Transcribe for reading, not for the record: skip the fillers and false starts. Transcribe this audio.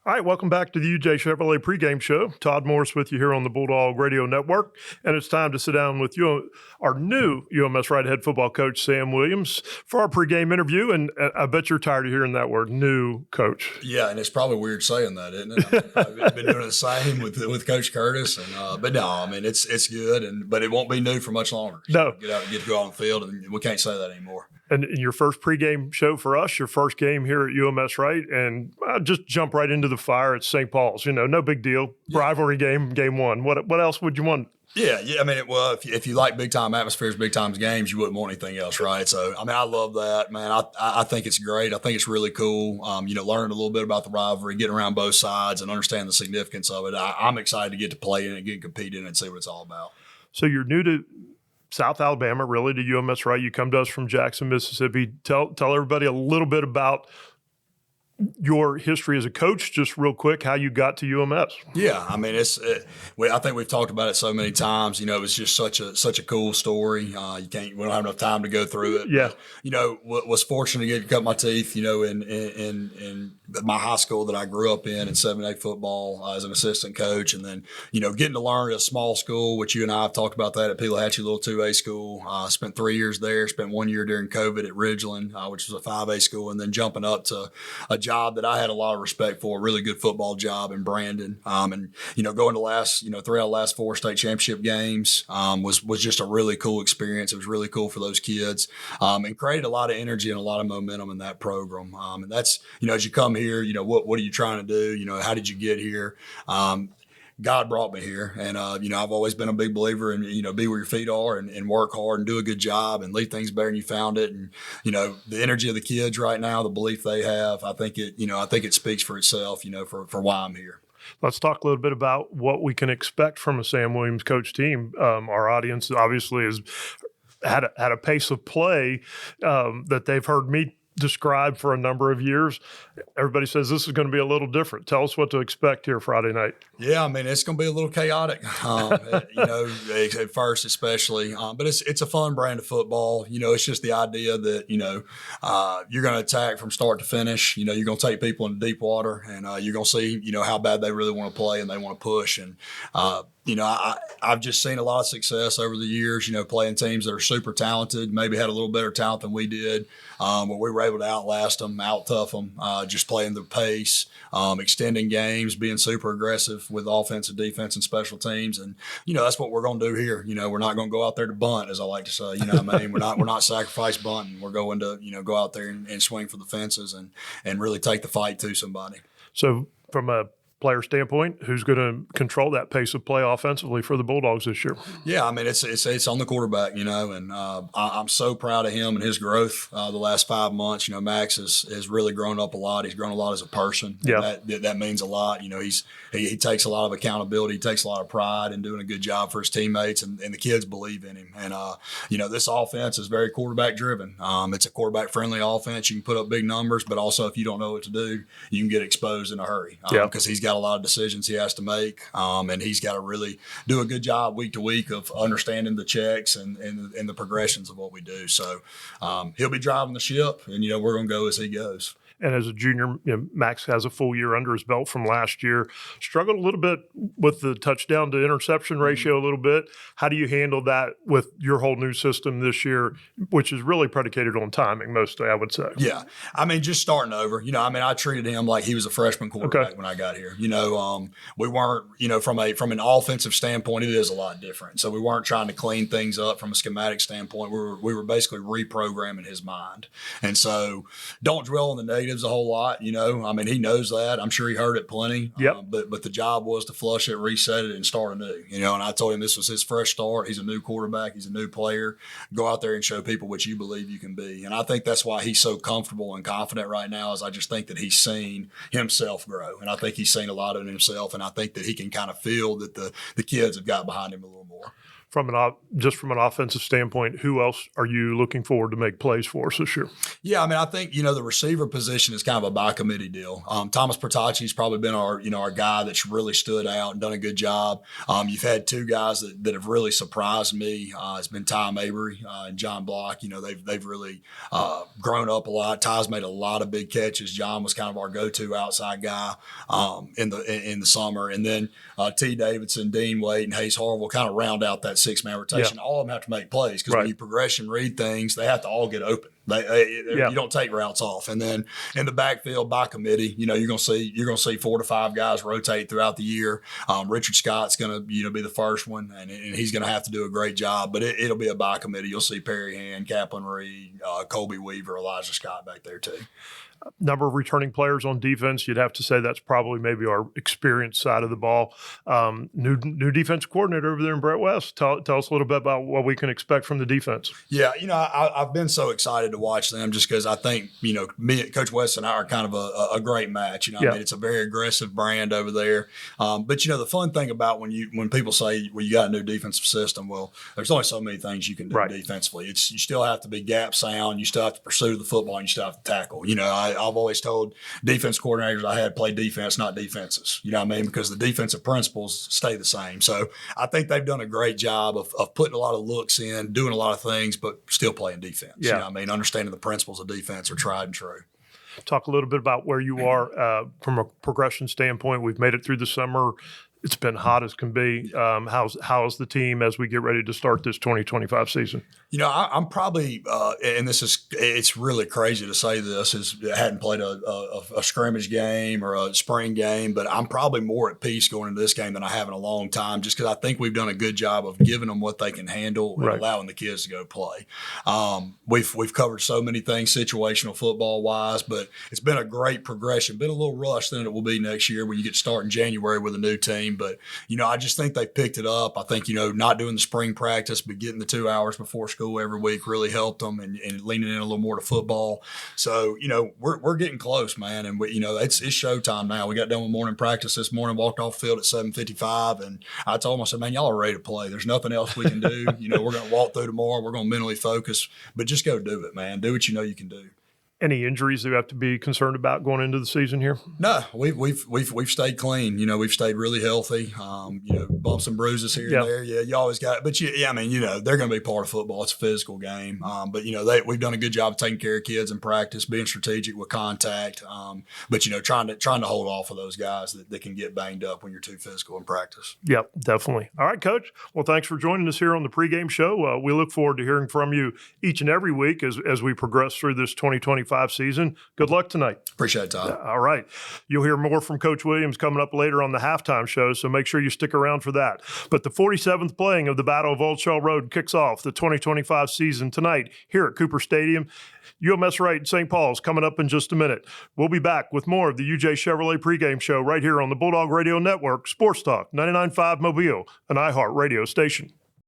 All right, welcome back to the UJ Chevrolet pregame show. Todd Morris with you here on the Bulldog Radio Network, and it's time to sit down with you, our new UMS-Wright head football coach, Sam Williams, for our pregame interview, and I bet you're tired of hearing that word, new coach. Yeah, and it's probably weird saying that, isn't it? I've been doing the same with Coach Curtis, but no, I mean, it's good, but it won't be new for much longer. So No. get to go out on the field, and we can't say that anymore. And your first pregame show for us, your first game here at UMS-Wright, and I'll just jump right into the fire at St. Paul's. No big deal. Yeah. Rivalry game one. What else would you want? Yeah. I mean, if you like big time atmospheres, big time games, you wouldn't want anything else, right? So, I mean, I love that, man. I think it's great. I think it's really cool. Learning a little bit about the rivalry, getting around both sides, and understand the significance of it. I'm excited to get to play in it, get to compete in it, and see what it's all about. So you're new to South Alabama, really, to UMS-Wright. You come to us from Jackson, Mississippi. Tell everybody a little bit about your history as a coach, just real quick, how you got to UMS. Yeah, I mean, I think we've talked about it so many times. It was just such a we don't have enough time to go through it. Yeah. But, was fortunate to get to cut my teeth, in my high school that I grew up in 7A football as an assistant coach. And then, getting to learn at a small school, which you and I have talked about that at Pelahatchie, little 2A school. Spent 3 years there, spent 1 year during COVID at Ridgeland, which was a 5A school, and then jumping up to a job that I had a lot of respect for, a really good football job in Brandon. Going to 3 out of the last 4 state championship games was just a really cool experience. It was really cool for those kids and created a lot of energy and a lot of momentum in that program. And that's, as you come here, what are you trying to do? How did you get here? God brought me here. And, I've always been a big believer in, be where your feet are and work hard and do a good job and leave things better than you found it. And, the energy of the kids right now, the belief they have, I think it speaks for itself, for why I'm here. Let's talk a little bit about what we can expect from a Sam Williams coach team. Our audience obviously has had a pace of play that they've heard me described for a number of years. Everybody says this is going to be a little different. Tell us what to expect here Friday night. Yeah, I mean, it's going to be a little chaotic, at first especially. But it's a fun brand of football. It's just the idea that, you're going to attack from start to finish. You're going to take people into deep water, and you're going to see, how bad they really want to play and they want to push. And, I've just seen a lot of success over the years, playing teams that are super talented, maybe had a little better talent than we did, but we were able to outlast them, out-tough them, just playing the pace, extending games, being super aggressive with offensive, defense, and special teams. And, that's what we're going to do here. We're not going to go out there to bunt, as I like to say. We're not sacrifice bunting. We're going to, go out there and swing for the fences and really take the fight to somebody. So from a player standpoint, who's going to control that pace of play offensively for the Bulldogs this year? Yeah, I mean, it's on the quarterback, and I'm so proud of him and his growth the last 5 months. Max has really grown up a lot. He's grown a lot as a person. Yeah. That means a lot. He takes a lot of accountability. He takes a lot of pride in doing a good job for his teammates, and the kids believe in him. And, this offense is very quarterback driven. It's a quarterback friendly offense. You can put up big numbers, but also if you don't know what to do, you can get exposed in a hurry because he's got a lot of decisions he has to make, and he's got to really do a good job week to week of understanding the checks and the progressions of what we do. So he'll be driving the ship, and we're going to go as he goes. And as a junior, Max has a full year under his belt from last year. Struggled a little bit with the touchdown to interception ratio a little bit. How do you handle that with your whole new system this year, which is really predicated on timing mostly, I would say? Yeah. I mean, just starting over. I treated him like he was a freshman quarterback when I got here. We weren't, from an offensive standpoint, it is a lot different. So we weren't trying to clean things up from a schematic standpoint. We were basically reprogramming his mind. And so don't dwell on the negatives a whole lot, he knows that. I'm sure he heard it plenty. Yep. But the job was to flush it, reset it, and start anew. And I told him this was his fresh start. He's a new quarterback. He's a new player. Go out there and show people what you believe you can be. And I think that's why he's so comfortable and confident right now, is I just think that he's seen himself grow. And I think he's seen a lot of himself. And I think that he can kind of feel that the kids have got behind him a little more. from an offensive standpoint, who else are you looking forward to make plays for us this year? Yeah, I mean, I think, the receiver position is kind of a by committee deal. Thomas Pertacci's probably been our guy that's really stood out and done a good job. You've had two guys that have really surprised me. It's been Ty Mabry and John Block. They've really grown up a lot. Ty's made a lot of big catches. John was kind of our go-to outside guy in the summer. And then T. Davidson, Dean Wade, and Hayes Harville kind of round out that six-man rotation. Yeah. All of them have to make plays because when you progression read things, they have to all get open. You don't take routes off. And then in the backfield by committee, you're gonna see 4 to 5 guys rotate throughout the year. Richard Scott's gonna be the first one, and he's gonna have to do a great job. But it'll be a by committee. You'll see Perry Hand, Kaplan Reed, Colby Weaver, Elijah Scott back there too. Number of returning players on defense, you'd have to say that's probably maybe our experienced side of the ball. New defense coordinator over there in Brett West. Tell us a little bit about what we can expect from the defense. Yeah, I've been so excited to watch them just because I think, Coach West and I are kind of a great match. I mean, it's a very aggressive brand over there. But, the fun thing about when people say, well, you got a new defensive system, well, there's only so many things you can do defensively. You still have to be gap sound. You still have to pursue the football, and you still have to tackle. I've always told defense coordinators I had play defense, not defenses. You know what I mean? Because the defensive principles stay the same. So I think they've done a great job of putting a lot of looks in, doing a lot of things, but still playing defense. Yeah. You know what I mean? Understanding the principles of defense are tried and true. Talk a little bit about where you are from a progression standpoint. We've made it through the summer. It's been hot as can be. How's the team as we get ready to start this 2025 season? I'm probably, and it's really crazy to say this, I hadn't played a scrimmage game or a spring game, but I'm probably more at peace going into this game than I have in a long time, just because I think we've done a good job of giving them what they can handle and allowing the kids to go play. We've covered so many things situational football wise, but it's been a great progression. Been a little rushed than it will be next year when you get to start in January with a new team. But, I just think they've picked it up. I think, not doing the spring practice, but getting the 2 hours before school every week really helped them and leaning in a little more to football. So, we're getting close, man. And, it's showtime now. We got done with morning practice this morning, walked off the field at 7:55. And I told them, I said, man, y'all are ready to play. There's nothing else we can do. We're going to walk through tomorrow. We're going to mentally focus, but just go do it, man. Do what you can do. Any injuries that we have to be concerned about going into the season here? No, we've stayed clean. We've stayed really healthy. Bumps and bruises here and there. Yeah, you always got it. But they're going to be part of football. It's a physical game. But we've done a good job of taking care of kids in practice, being strategic with contact. But trying to hold off of those guys that can get banged up when you're too physical in practice. Yep, definitely. All right, Coach. Well, thanks for joining us here on the pregame show. We look forward to hearing from you each and every week as we progress through this 2025 season. Good luck tonight. Appreciate it, Todd. All right. You'll hear more from Coach Williams coming up later on the halftime show, so make sure you stick around for that. But the 47th playing of the Battle of Old Shell Road kicks off the 2025 season tonight here at Cooper Stadium. UMS-Wright St. Paul's coming up in just a minute. We'll be back with more of the UJ Chevrolet pregame show right here on the Bulldog Radio Network, Sports Talk 99.5 Mobile, an iHeart radio station.